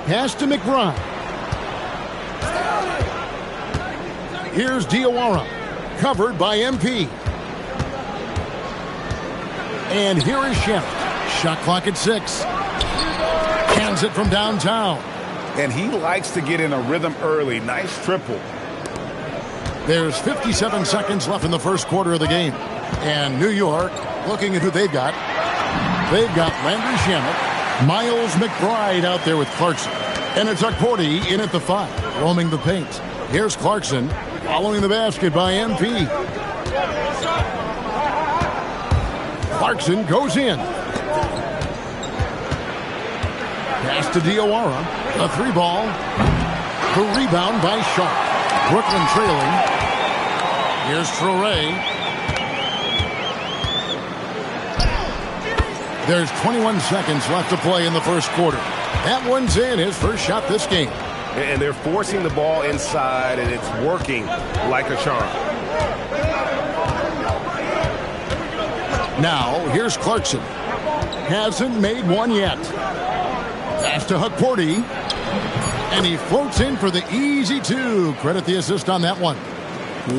Pass to McBride. Here's Diawara. Covered by MP. And here is Sheff. Shot clock at 6. Hands it from downtown. And he likes to get in a rhythm early. Nice triple. There's 57 seconds left in the first quarter of the game. And New York, looking at who they've got. They've got Landry Shamet, Miles McBride out there with Clarkson. And it's Akporti in at the 5, roaming the paint. Here's Clarkson, following the basket by MP. Clarkson goes in. Pass to Diawara. A 3-ball. The rebound by Sharp. Brooklyn trailing. Here's Traore. There's 21 seconds left to play in the first quarter. That one's in, his first shot this game. And they're forcing the ball inside, and it's working like a charm. Now, here's Clarkson. Hasn't made one yet. Pass to Akporti. And he floats in for the easy 2. Credit the assist on that one.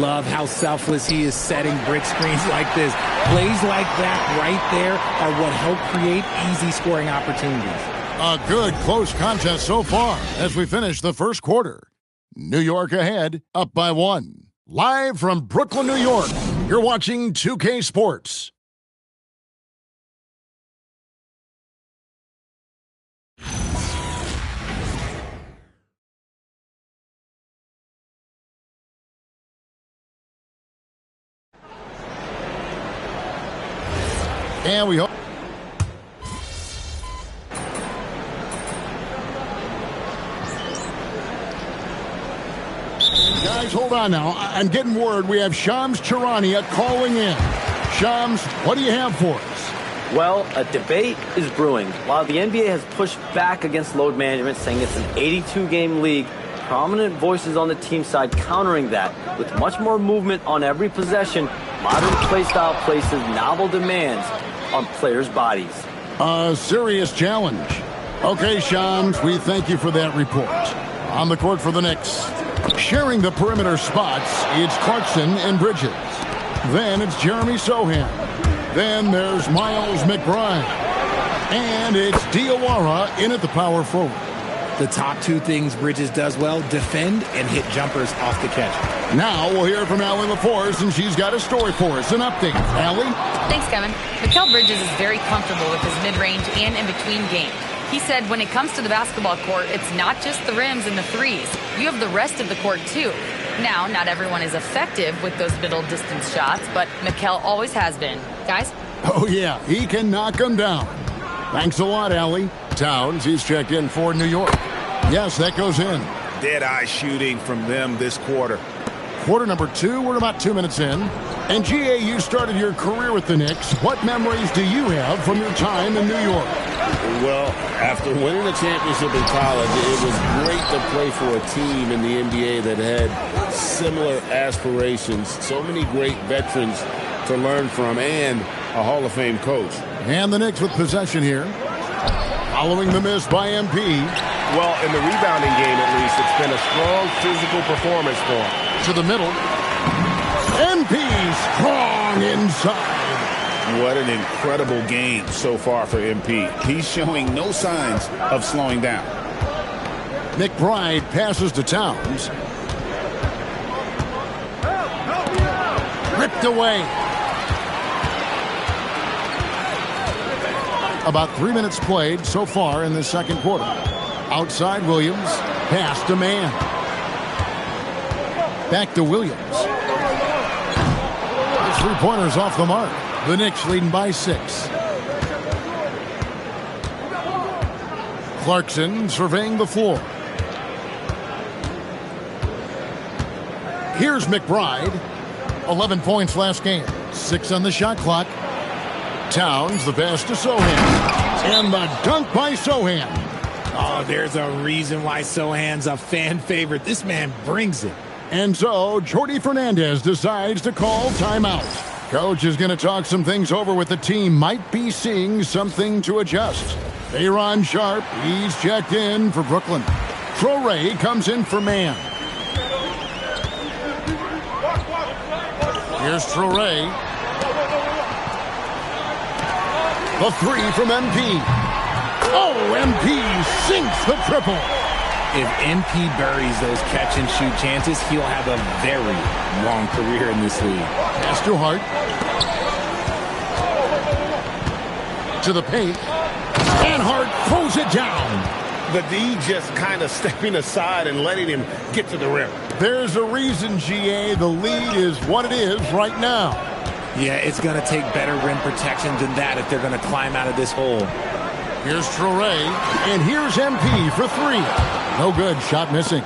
Love how selfless he is setting brick screens like this. Plays like that right there are what help create easy scoring opportunities. A good close contest so far as we finish the first quarter. New York ahead, up by 1. Live from Brooklyn, New York, you're watching 2K Sports. And we hope. Guys, hold on now. I'm getting word we have Shams Charania calling in. Shams, what do you have for us? Well, a debate is brewing. While the NBA has pushed back against load management, saying it's an 82-game league, prominent voices on the team side countering that. With much more movement on every possession, modern play style places novel demands on players' bodies. A serious challenge. Okay, Shams, we thank you for that report. On the court for the Knicks. Sharing the perimeter spots, it's Clarkson and Bridges. Then it's Jeremy Sohan. Then there's Miles McBride. And it's Diawara in at the power forward. The top 2 things Bridges does well, defend and hit jumpers off the catch. Now we'll hear from Allie LaForce, and she's got a story for us. An update. Allie? Thanks, Kevin. Mikal Bridges is very comfortable with his mid-range and in-between game. He said when it comes to the basketball court, it's not just the rims and the threes. You have the rest of the court, too. Now, not everyone is effective with those middle-distance shots, but Mikal always has been. Guys? Oh, yeah. He can knock them down. Thanks a lot, Allie. Towns, he's checked in for New York. Yes, that goes in. Dead-eye shooting from them this quarter. Quarter number 2, we're about 2 minutes in. And GA, you started your career with the Knicks. What memories do you have from your time in New York? Well, after winning a championship in college, it was great to play for a team in the NBA that had similar aspirations. So many great veterans to learn from and a Hall of Fame coach. And the Knicks with possession here. Following the miss by MP. Well, in the rebounding game, at least, it's been a strong physical performance for him. To the middle. MP strong inside. What an incredible game so far for MP. He's showing no signs of slowing down. McBride passes to Towns. Ripped away. About 3 minutes played so far in the second quarter. Outside Williams. Pass to Mann. Back to Williams. The three-pointers off the mark. The Knicks leading by 6. Clarkson surveying the floor. Here's McBride. 11 points last game. 6 on the shot clock. Towns, the pass to Sohan. And the dunk by Sohan. Oh, there's a reason why Sohan's a fan favorite. This man brings it. And so, Jordi Fernandez decides to call timeout. Coach is going to talk some things over with the team. Might be seeing something to adjust. Aaron Sharp, he's checked in for Brooklyn. Traore comes in for man. Here's Traore. The three from MP. Oh, MP sinks the triple. If MP buries those catch-and-shoot chances, he'll have a very long career in this league. Pass to Hart. To the paint. And Hart throws it down. The D just kind of stepping aside and letting him get to the rim. There's a reason, GA, the lead is what it is right now. Yeah, it's going to take better rim protection than that if they're going to climb out of this hole. Here's Traore, and here's MP for three. No good, shot missing.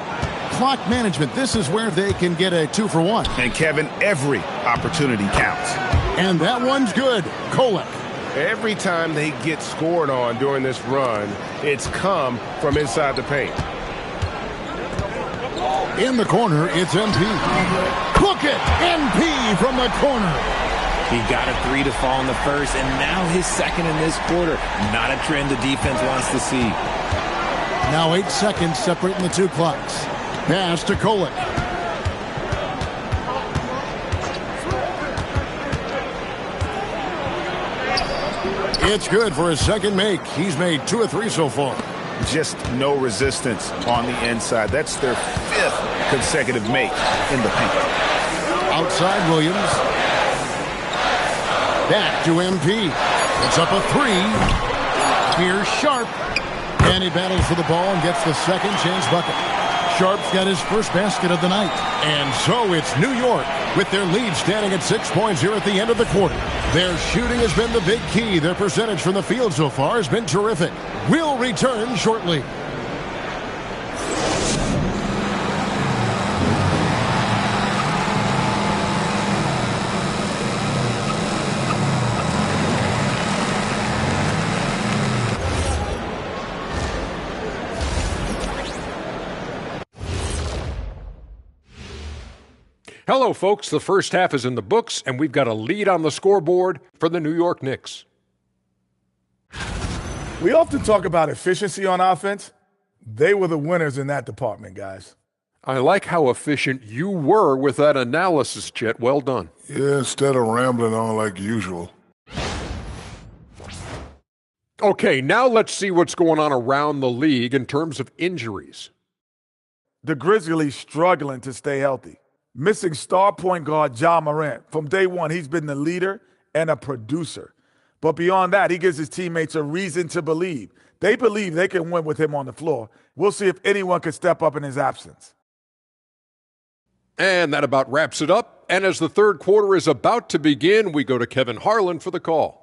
Clock management, this is where they can get a 2-for-1. And Kevin, every opportunity counts. And that one's good. Kolek. Every time they get scored on during this run, it's come from inside the paint. In the corner, it's MP. Book it! MP from the corner. He got a three to fall in the first, and now his second in this quarter. Not a trend the defense wants to see. Now 8 seconds separating the two clocks. Pass to Kolek. It's good for his second make. He's made 2 of 3 so far. Just no resistance on the inside. That's their 5th consecutive make in the paint. Outside Williams. Back to MP. It's up a 3. Here's Sharp. And he battles for the ball and gets the second chance bucket. Sharp's got his first basket of the night. And so it's New York with their lead standing at 6 points here at the end of the quarter. Their shooting has been the big key. Their percentage from the field so far has been terrific. We'll return shortly. Hello, folks. The first half is in the books, and we've got a lead on the scoreboard for the New York Knicks. We often talk about efficiency on offense. They were the winners in that department, guys. I like how efficient you were with that analysis, Chet. Well done. Yeah, instead of rambling on like usual. Okay, now let's see what's going on around the league in terms of injuries. The Grizzlies struggling to stay healthy. Missing star point guard Ja Morant. From day one, he's been the leader and a producer. But beyond that, he gives his teammates a reason to believe. They believe they can win with him on the floor. We'll see if anyone can step up in his absence. And that about wraps it up. And as the third quarter is about to begin, we go to Kevin Harlan for the call.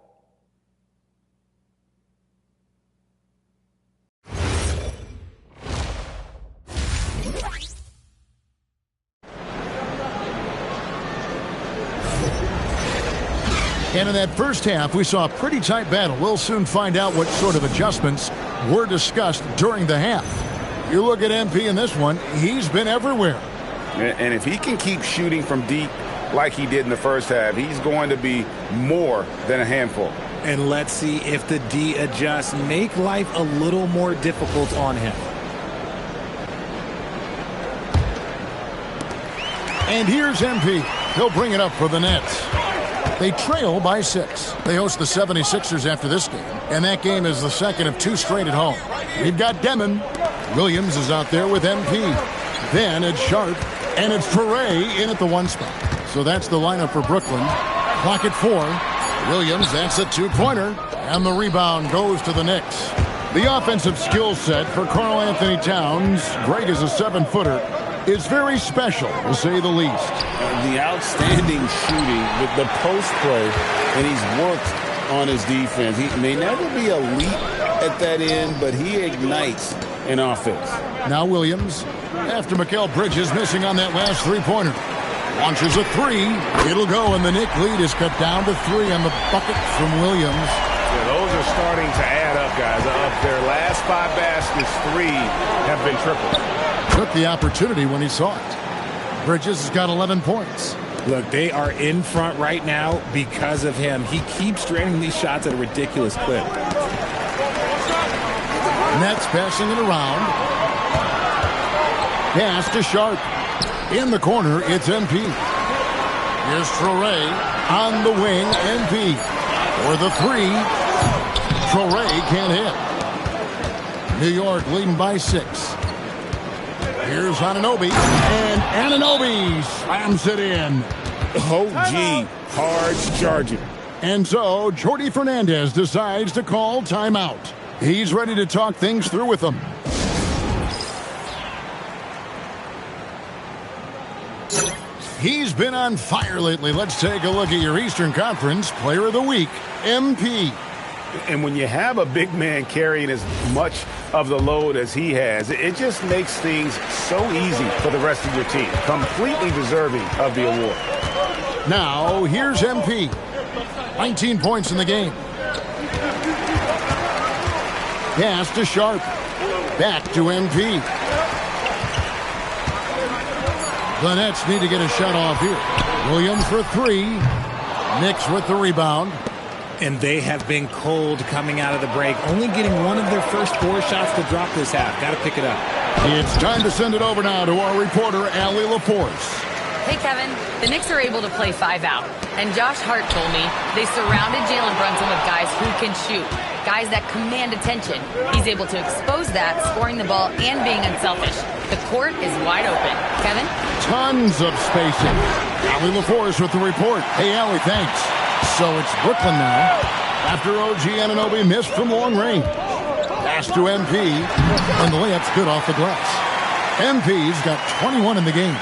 And in that first half, we saw a pretty tight battle. We'll soon find out what sort of adjustments were discussed during the half. You look at MP in this one, he's been everywhere. And if he can keep shooting from deep like he did in the first half, he's going to be more than a handful. And let's see if the D adjusts, make life a little more difficult on him. And here's MP. He'll bring it up for the Nets. They trail by 6. They host the 76ers after this game, and that game is the second of 2 straight at home. We've got Demon. Williams is out there with MP. Then it's Sharp, and it's Traore in at the 1 spot. So that's the lineup for Brooklyn. Clock at 4. Williams, that's a 2-pointer, and the rebound goes to the Knicks. The offensive skill set for Karl Anthony Towns, great as a 7-footer, is very special, to say the least. The outstanding shooting with the post play, and he's worked on his defense. He may never be elite at that end, but he ignites an offense. Now Williams, after Mikal Bridges missing on that last 3-pointer. Launches a 3. It'll go, and the Knick lead is cut down to 3 on the bucket from Williams. Yeah, those are starting to add up, guys. Of their last 5 baskets, 3 have been triple. Took the opportunity when he saw it. Bridges has got 11 points. Look, they are in front right now because of him. He keeps draining these shots at a ridiculous clip. Nets passing it around. Pass to Sharp. In the corner, it's MP. Here's Traore on the wing, MP. For the three, Traore can't hit. New York leading by 6. Here's Anunoby, and Anunoby slams it in. Oh, gee, hard charging. And so, Jordi Fernandez decides to call timeout. He's ready to talk things through with them. He's been on fire lately. Let's take a look at your Eastern Conference Player of the Week, MP. And when you have a big man carrying as much of the load as he has, it just makes things so easy for the rest of your team. Completely deserving of the award. Now, here's MP. 19 points in the game. Pass to Sharp. Back to MP. The Nets need to get a shot off here. Williams for 3. Knicks with the rebound. And they have been cold coming out of the break. Only getting one of their first 4 shots to drop this half. Got to pick it up. It's time to send it over now to our reporter, Allie LaForce. Hey, Kevin, the Knicks are able to play 5 out. And Josh Hart told me they surrounded Jalen Brunson with guys who can shoot, guys that command attention. He's able to expose that, scoring the ball and being unselfish. The court is wide open. Kevin? Tons of spacing. Allie LaForce with the report. Hey, Allie, thanks. So it's Brooklyn now. After OG Anunoby missed from long range. Pass to MP, and the layup's good off the glass. MP's got 21 in the game.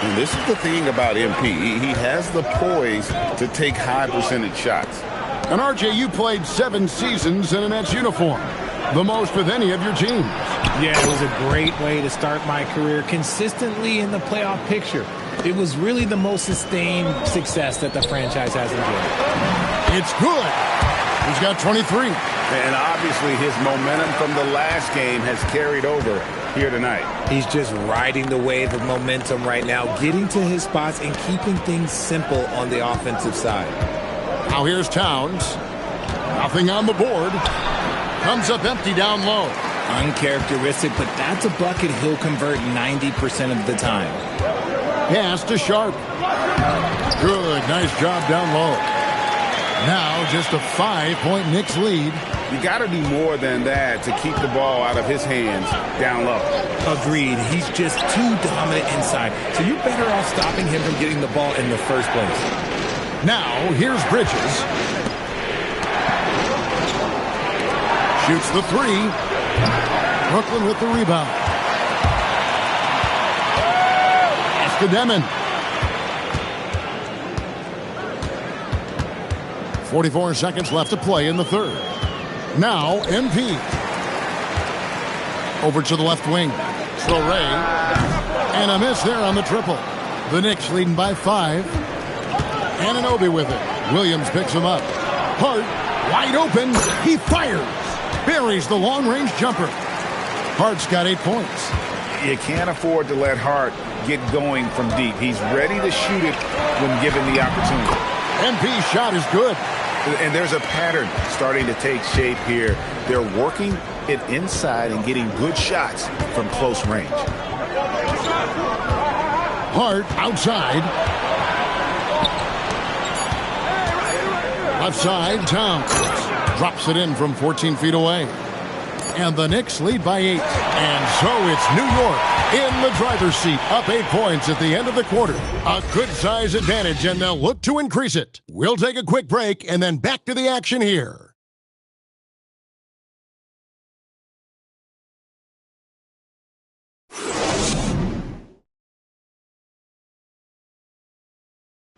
And this is the thing about MP. He has the poise to take high percentage shots. And RJ, you played 7 seasons in a Nets uniform. The most with any of your teams. Yeah, it was a great way to start my career consistently in the playoff picture. It was really the most sustained success that the franchise has enjoyed. It's good. He's got 23. And obviously his momentum from the last game has carried over here tonight. He's just riding the wave of momentum right now, getting to his spots and keeping things simple on the offensive side. Now here's Towns. Nothing on the board. Comes up empty down low. Uncharacteristic, but that's a bucket he'll convert 90% of the time. Pass to Sharp. Good, nice job down low. Now just a 5-point Knicks lead. You got to do more than that to keep the ball out of his hands down low. Agreed. He's just too dominant inside. So you're better off stopping him from getting the ball in the first place. Now here's Bridges. Shoots the 3. Brooklyn with the rebound. Pass to Demon. 44 seconds left to play in the third. Now MP. Over to the left wing. Traore. And a miss there on the triple. The Knicks leading by 5. Anunoby with it. Williams picks him up. Hart wide open. He fires. Buries the long-range jumper. Hart's got 8 points. You can't afford to let Hart get going from deep. He's ready to shoot it when given the opportunity. MP's shot is good. And there's a pattern starting to take shape here. They're working it inside and getting good shots from close range. Hart outside. Left side, Towns. Drops it in from 14 feet away. And the Knicks lead by 8. And so it's New York in the driver's seat, up 8 points at the end of the quarter. A good-size advantage, and they'll look to increase it. We'll take a quick break, and then back to the action here.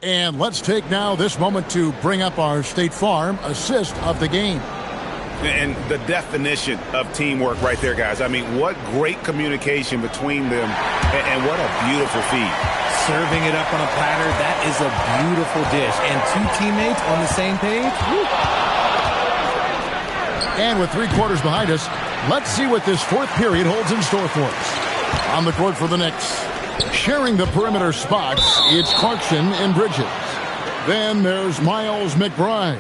And let's take now this moment to bring up our State Farm assist of the game. And the definition of teamwork right there, guys. I mean, what great communication between them, and what a beautiful feed. Serving it up on a platter, that is a beautiful dish. And 2 teammates on the same page. Woo. And with 3 quarters behind us, let's see what this 4th period holds in store for us. On the court for the Knicks, sharing the perimeter spots, it's Clarkson and Bridges. Then there's Miles McBride.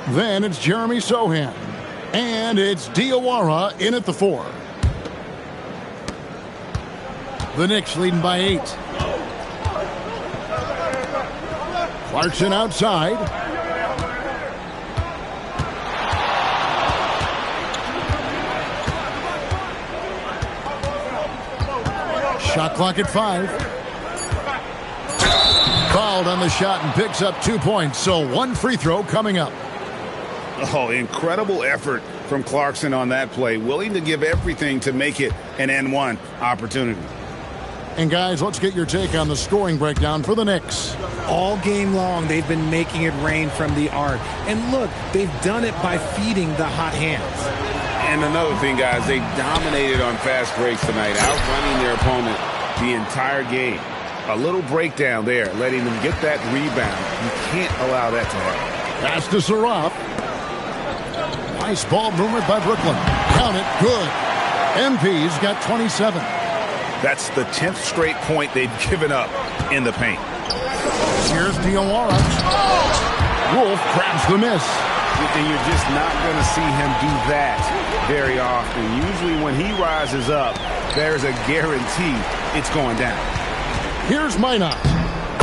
Then it's Jeremy Sohan. And it's Diawara in at the 4. The Knicks leading by 8. Clarkson outside. Shot clock at 5. Fouled on the shot and picks up 2 points. So 1 free throw coming up. Oh, incredible effort from Clarkson on that play. Willing to give everything to make it an N1 opportunity. And guys, let's get your take on the scoring breakdown for the Knicks. All game long, they've been making it rain from the arc. And look, they've done it by feeding the hot hands. And another thing, guys, they dominated on fast breaks tonight, outrunning their opponent the entire game. A little breakdown there, letting them get that rebound. You can't allow that to happen. Pass to Saraf. Nice ball movement by Brooklyn. Count it. Good. MP's got 27. That's the 10th straight point they've given up in the paint. Here's Diawara. Wolf grabs the miss. And you're just not going to see him do that very often. Usually when he rises up, there's a guarantee it's going down. Here's Minot.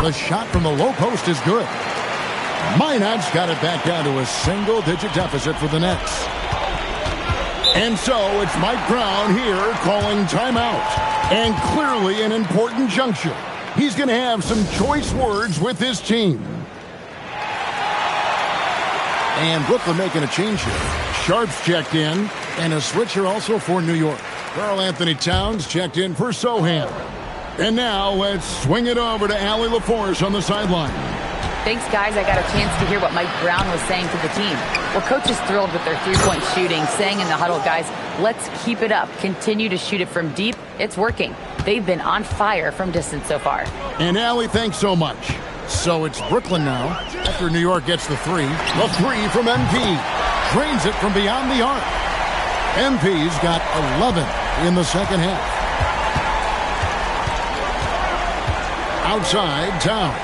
The shot from the low post is good. Minot's got it back down to a single-digit deficit for the Nets. And so it's Mike Brown here calling timeout. And clearly an important juncture. He's going to have some choice words with his team. And Brooklyn making a change here. Sharp's checked in, and a switcher also for New York. Karl Anthony Towns checked in for Sohan. And now let's swing it over to Allie LaForce on the sideline. Thanks, guys. I got a chance to hear what Mike Brown was saying to the team. Well, coach is thrilled with their three-point shooting, saying in the huddle, guys, let's keep it up. Continue to shoot it from deep. It's working. They've been on fire from distance so far. And Allie, thanks so much. So it's Brooklyn now after New York gets the 3. The 3 from MP. Drains it from beyond the arc. MP's got 11 in the second half. Outside, Towns.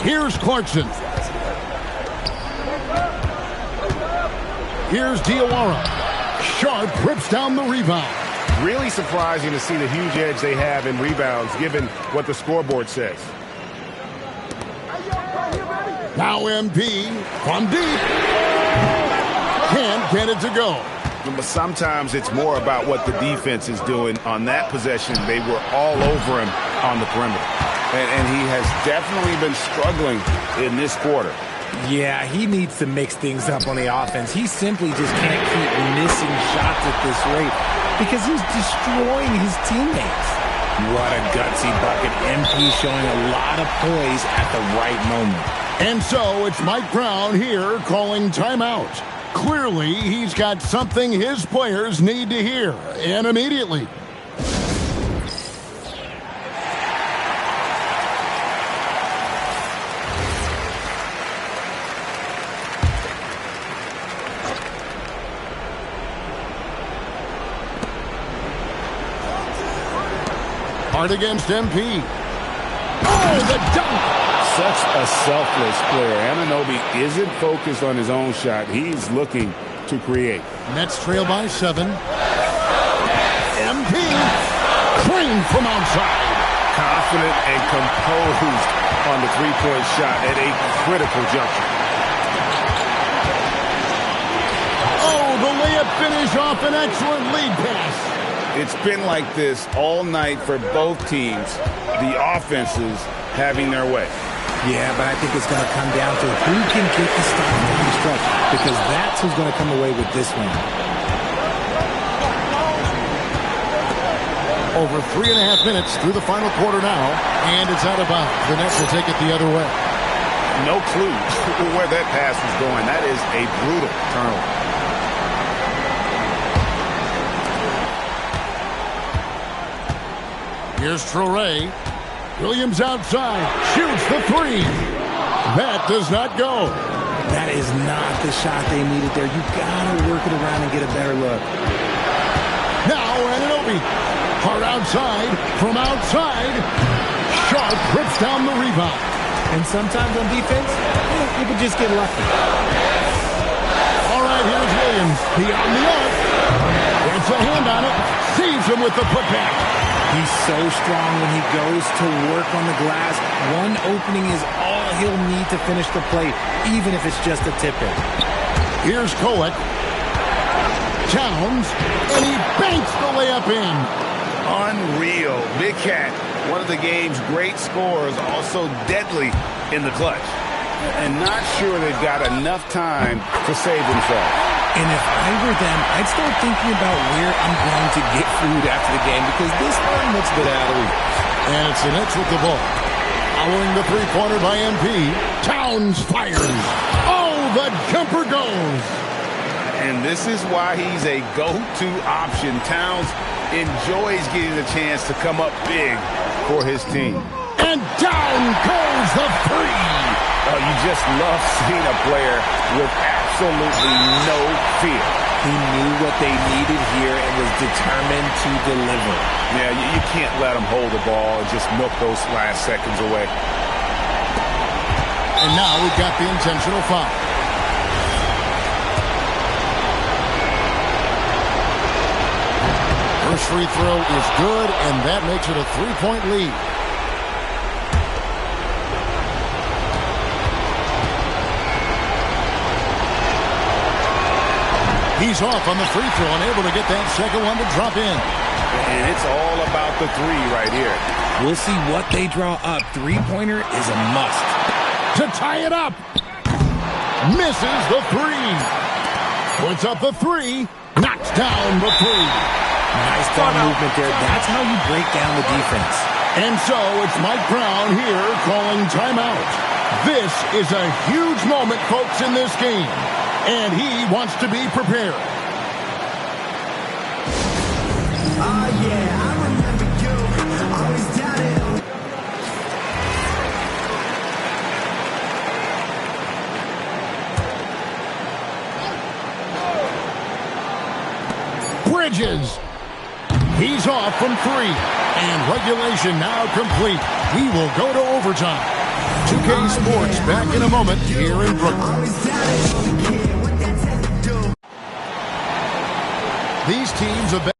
Here's Clarkson. Here's Diawara. Sharp rips down the rebound. Really surprising to see the huge edge they have in rebounds, given what the scoreboard says. Now MP from deep. Can't get it to go. But sometimes it's more about what the defense is doing. On that possession, they were all over him on the perimeter. And he has definitely been struggling in this quarter. Yeah, he needs to mix things up on the offense. He simply just can't keep missing shots at this rate because he's destroying his teammates. What a gutsy bucket. MP showing a lot of poise at the right moment. And so it's Mike Brown here calling timeout. Clearly, he's got something his players need to hear, and immediately. Hard against MP. Oh, the dunk! Such a selfless player. Anunoby isn't focused on his own shot. He's looking to create. Nets trail by 7. MP cream from outside. Confident and composed on the three-point shot at a critical juncture. Oh, the layup finish off an excellent lead pass. It's been like this all night for both teams. The offenses having their way. Yeah, but I think it's going to come down to who can get the stop down the stretch, because that's who's going to come away with this one. Over 3.5 minutes through the final quarter now, and it's out of bounds. The Nets will take it the other way. No clue where that pass was going. That is a brutal turnover. Here's Traoré. Williams outside. Shoots the 3. That does not go. That is not the shot they needed there. You got to work it around and get a better look. Now Anunoby. Hard outside. From outside. Sharp rips down the rebound. And sometimes on defense, you can just get lucky. Williams beyond the arc. Gets a hand on it. Saves him with the putback. He's so strong when he goes to work on the glass. One opening is all he'll need to finish the play, even if it's just a tip-in. Here's Kolek. Towns, and he banks the layup in. Unreal. Big Cat, one of the game's great scorers, also deadly in the clutch. And not sure they've got enough time to save themselves. And if I were them, I'd start thinking about where I'm going to get food after the game because this one looks a bit out of reach. And it's the Nets with the ball. Following the three-pointer by MP, Towns fires. Oh, the jumper goes. And this is why he's a go-to option. Towns enjoys getting the chance to come up big for his team. And down goes the three. Oh, you just love seeing a player with absolutely no fear. He knew what they needed here and was determined to deliver. Yeah, you can't let him hold the ball and just milk those last seconds away. And now we've got the intentional foul. First free throw is good, and that makes it a three-point lead. He's off on the free throw and able to get that second one to drop in. And it's all about the three right here. We'll see what they draw up. Three-pointer is a must. To tie it up. Misses the three. Puts up the three. Knocks down the three. Nice ball movement there. That's how you break down the defense. And so it's Mike Brown here calling timeout. This is a huge moment, folks, in this game. And he wants to be prepared. Oh, yeah, I remember you. Always doubted. Bridges. He's off from three. And regulation now complete. We will go to overtime. 2K Sports back in a moment here in Brooklyn. These teams have been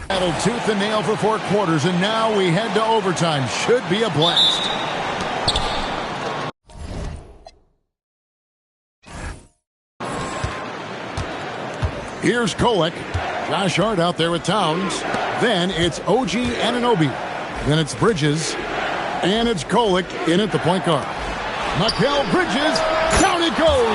battled tooth and nail for 4 quarters, and now we head to overtime. Should be a blast. Here's Kolek. Josh Hart out there with Towns. Then it's OG Anunoby. Then it's Bridges. And it's Kolek in at the point guard. Mikal Bridges. Down it goes.